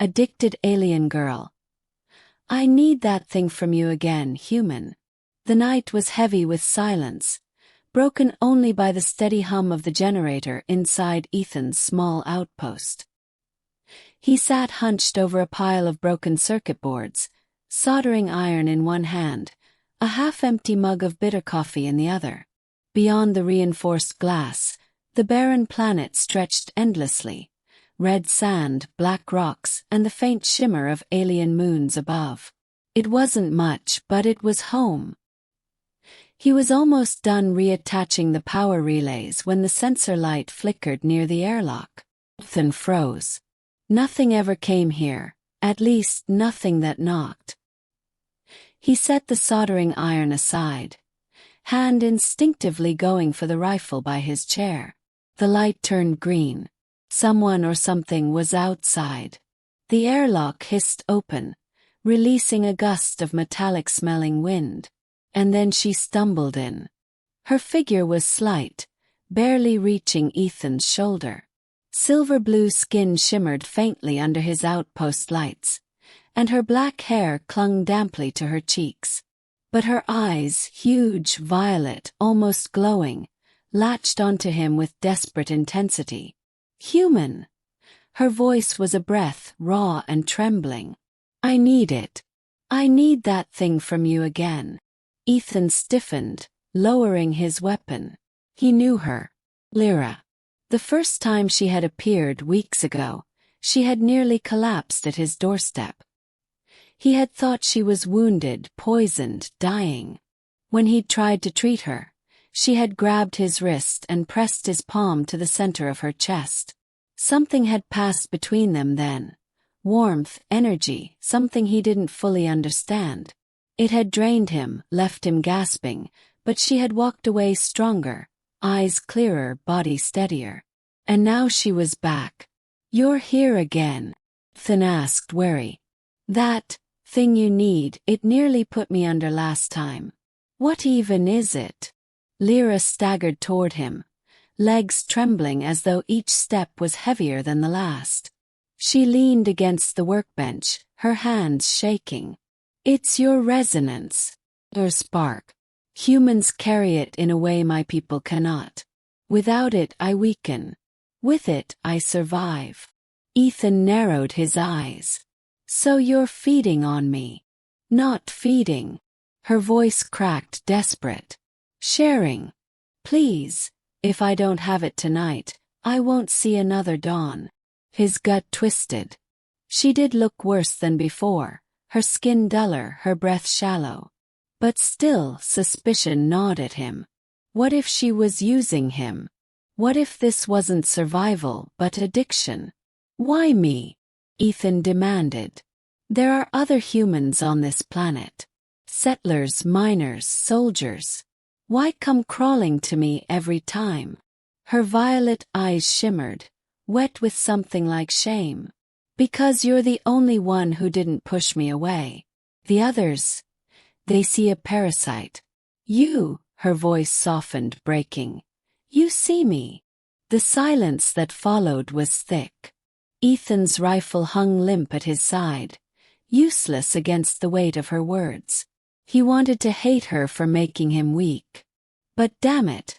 addicted alien girl. I need that thing from you again, human. The night was heavy with silence, broken only by the steady hum of the generator inside Ethan's small outpost. He sat hunched over a pile of broken circuit boards, soldering iron in one hand, a half-empty mug of bitter coffee in the other. Beyond the reinforced glass, the barren planet stretched endlessly, red sand, black rocks, and the faint shimmer of alien moons above. It wasn't much, but it was home. He was almost done reattaching the power relays when the sensor light flickered near the airlock. Ethan froze. Nothing ever came here, at least nothing that knocked. He set the soldering iron aside, hand instinctively going for the rifle by his chair. The light turned green. Someone or something was outside. The airlock hissed open, releasing a gust of metallic-smelling wind. And then she stumbled in. Her figure was slight, barely reaching Ethan's shoulder. Silver-blue skin shimmered faintly under his outpost lights, and her black hair clung damply to her cheeks. But her eyes, huge, violet, almost glowing, latched onto him with desperate intensity. Human! Her voice was a breath, raw and trembling. I need it. I need that thing from you again. Ethan stiffened, lowering his weapon. He knew her. Lyra. The first time she had appeared weeks ago, she had nearly collapsed at his doorstep. He had thought she was wounded, poisoned, dying. When he'd tried to treat her, she had grabbed his wrist and pressed his palm to the center of her chest. Something had passed between them then. Warmth, energy, something he didn't fully understand. It had drained him, left him gasping, but she had walked away stronger, eyes clearer, body steadier. And now she was back. You're here again, Ethan asked, wary. That thing you need, it nearly put me under last time. What even is it? Lyra staggered toward him, legs trembling as though each step was heavier than the last. She leaned against the workbench, her hands shaking. It's your resonance, your spark. Humans carry it in a way my people cannot. Without it, I weaken. With it, I survive. Ethan narrowed his eyes. So you're feeding on me. Not feeding. Her voice cracked, desperate. Sharing. Please, if I don't have it tonight, I won't see another dawn. His gut twisted. She did look worse than before. Her skin duller, her breath shallow. But still, suspicion gnawed at him. What if she was using him? What if this wasn't survival, but addiction? Why me? Ethan demanded. There are other humans on this planet. Settlers, miners, soldiers. Why come crawling to me every time? Her violet eyes shimmered, wet with something like shame. Because you're the only one who didn't push me away. The others, they see a parasite. You, her voice softened, breaking. You see me. The silence that followed was thick. Ethan's rifle hung limp at his side, useless against the weight of her words. He wanted to hate her for making him weak. But damn it,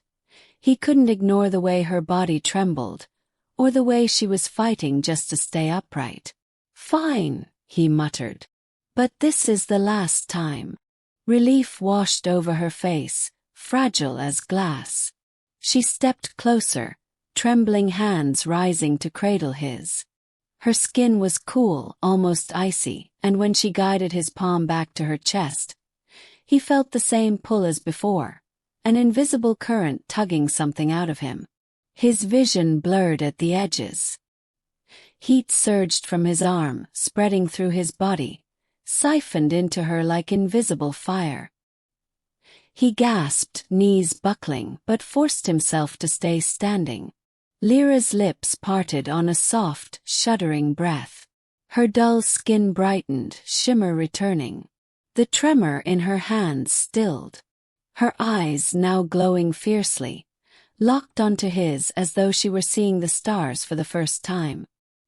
he couldn't ignore the way her body trembled, or the way she was fighting just to stay upright. Fine, he muttered. But this is the last time. Relief washed over her face, fragile as glass. She stepped closer, trembling hands rising to cradle his. Her skin was cool, almost icy, and when she guided his palm back to her chest, he felt the same pull as before, an invisible current tugging something out of him. His vision blurred at the edges. Heat surged from his arm, spreading through his body, siphoned into her like invisible fire. He gasped, knees buckling, but forced himself to stay standing. Lyra's lips parted on a soft, shuddering breath. Her dull skin brightened, shimmer returning. The tremor in her hands stilled. Her eyes, now glowing fiercely, locked onto his as though she were seeing the stars for the first time.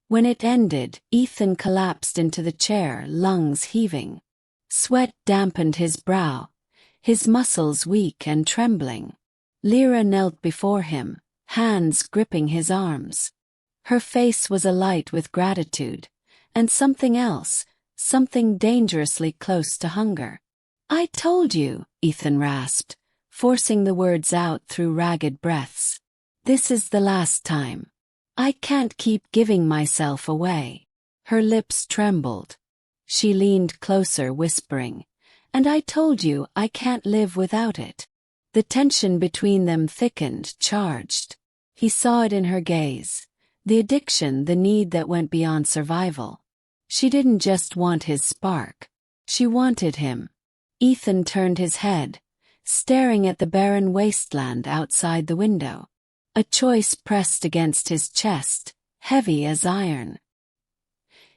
When it ended, Ethan collapsed into the chair, lungs heaving. Sweat dampened his brow, his muscles weak and trembling. Lyra knelt before him, hands gripping his arms. Her face was alight with gratitude, and something else, something dangerously close to hunger. "I told you," Ethan rasped, forcing the words out through ragged breaths. "This is the last time. I can't keep giving myself away." Her lips trembled. She leaned closer, whispering, "And I told you I can't live without it." The tension between them thickened, charged. He saw it in her gaze. The addiction, the need that went beyond survival. She didn't just want his spark. She wanted him. Ethan turned his head, staring at the barren wasteland outside the window. A choice pressed against his chest, heavy as iron.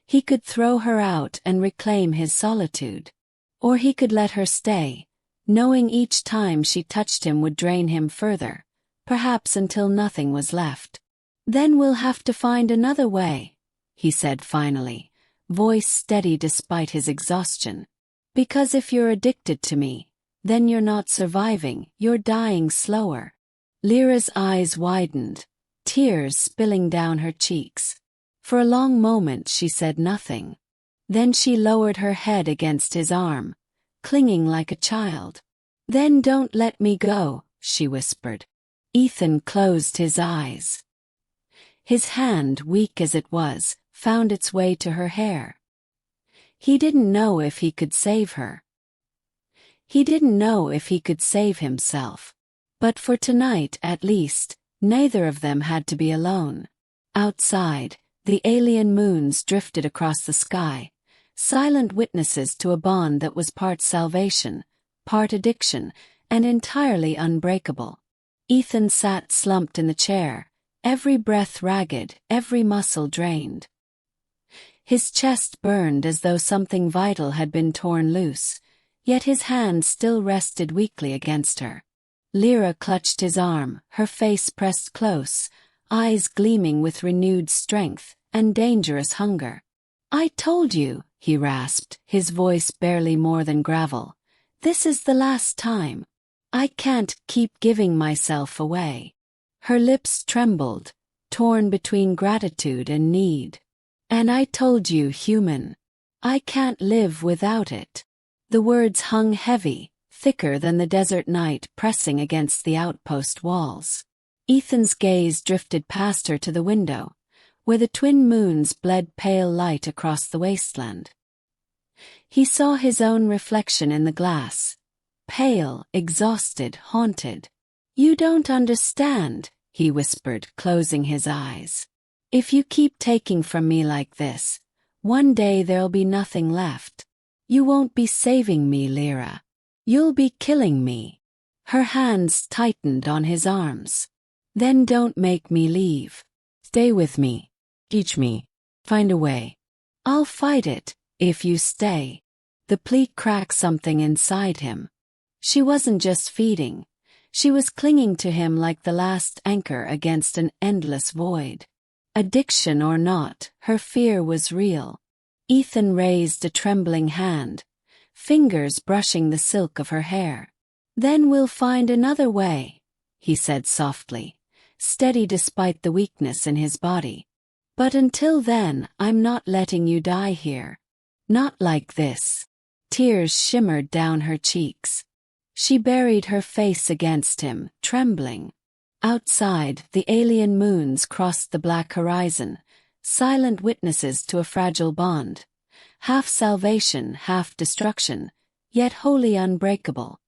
He could throw her out and reclaim his solitude. Or he could let her stay, knowing each time she touched him would drain him further, perhaps until nothing was left. "Then we'll have to find another way," he said finally, voice steady despite his exhaustion. "Because if you're addicted to me, then you're not surviving, you're dying slower." Lyra's eyes widened, tears spilling down her cheeks. For a long moment she said nothing. Then she lowered her head against his arm, clinging like a child. "Then don't let me go," she whispered. Ethan closed his eyes. His hand, weak as it was, found its way to her hair. He didn't know if he could save her. He didn't know if he could save himself. But for tonight, at least, neither of them had to be alone. Outside, the alien moons drifted across the sky, silent witnesses to a bond that was part salvation, part addiction, and entirely unbreakable. Ethan sat slumped in the chair, every breath ragged, every muscle drained. His chest burned as though something vital had been torn loose, yet his hand still rested weakly against her. Lyra clutched his arm, her face pressed close, eyes gleaming with renewed strength and dangerous hunger. "I told you," he rasped, his voice barely more than gravel. "This is the last time. I can't keep giving myself away." Her lips trembled, torn between gratitude and need. "And I told you, human. I can't live without it." The words hung heavy, thicker than the desert night pressing against the outpost walls. Ethan's gaze drifted past her to the window, where the twin moons bled pale light across the wasteland. He saw his own reflection in the glass, pale, exhausted, haunted. "You don't understand," he whispered, closing his eyes. "If you keep taking from me like this, one day there'll be nothing left. You won't be saving me, Lyra. You'll be killing me." Her hands tightened on his arms. "Then don't make me leave. Stay with me. Teach me. Find a way. I'll fight it, if you stay." The plea cracked something inside him. She wasn't just feeding. She was clinging to him like the last anchor against an endless void. Addiction or not, her fear was real. Ethan raised a trembling hand, fingers brushing the silk of her hair. "Then we'll find another way," he said softly, steady despite the weakness in his body. "But until then, I'm not letting you die here. Not like this." Tears shimmered down her cheeks. She buried her face against him, trembling. Outside, the alien moons crossed the black horizon, silent witnesses to a fragile bond. Half salvation, half destruction, yet wholly unbreakable.